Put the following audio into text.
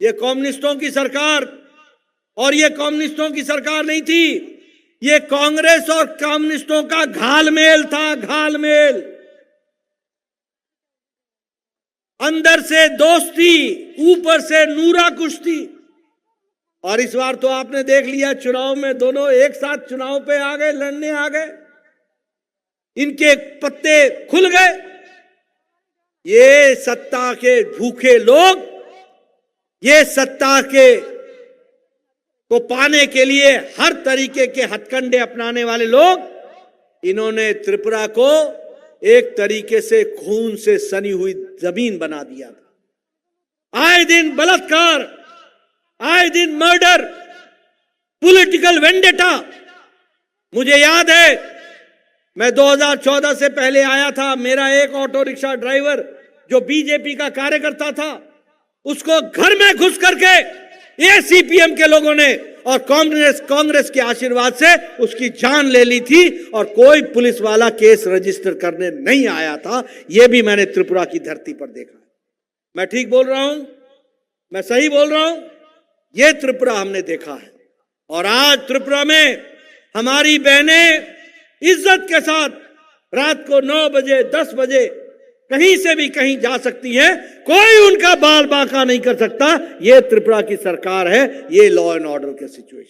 ये कम्युनिस्टों की सरकार, और ये कम्युनिस्टों की सरकार नहीं थी, ये कांग्रेस और कम्युनिस्टों का घालमेल था, घालमेल। अंदर से दोस्ती, ऊपर से नूरा कुश्ती। और इस बार तो आपने देख लिया, चुनाव में दोनों एक साथ चुनाव पे आ गए, लड़ने आ गए, इनके पत्ते खुल गए। ये सत्ता के भूखे लोग, ये सत्ता के को पाने के लिए हर तरीके के हथकंडे अपनाने वाले लोग, इन्होंने त्रिपुरा को एक तरीके से खून से सनी हुई जमीन बना दिया था। आए दिन बलात्कार, आए दिन मर्डर, पॉलिटिकल वेंडेटा। मुझे याद है, मैं 2014 से पहले आया था, मेरा एक ऑटो रिक्शा ड्राइवर जो बीजेपी का कार्यकर्ता था, उसको घर में घुस करके ये सीपीएम के लोगों ने और कांग्रेस के आशीर्वाद से उसकी जान ले ली थी, और कोई पुलिस वाला केस रजिस्टर करने नहीं आया था। यह भी मैंने त्रिपुरा की धरती पर देखा। मैं ठीक बोल रहा हूं? मैं सही बोल रहा हूं? यह त्रिपुरा हमने देखा है। और आज त्रिपुरा में हमारी बहनें इज्जत के साथ रात को 9 बजे 10 बजे कहीं से भी कहीं जा सकती हैं, कोई उनका बाल बांका नहीं कर सकता। ये त्रिपुरा की सरकार है, ये लॉ एंड ऑर्डर की सिचुएशन।